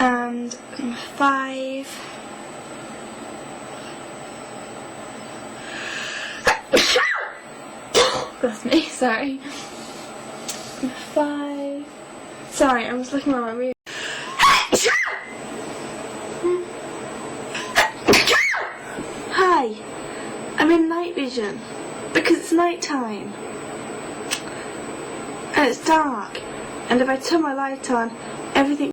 and 5. That's me, sorry. 5. Sorry, I was looking around my room. Hi, I'm in night vision because it's night time and it's dark, and if I turn my light on, everything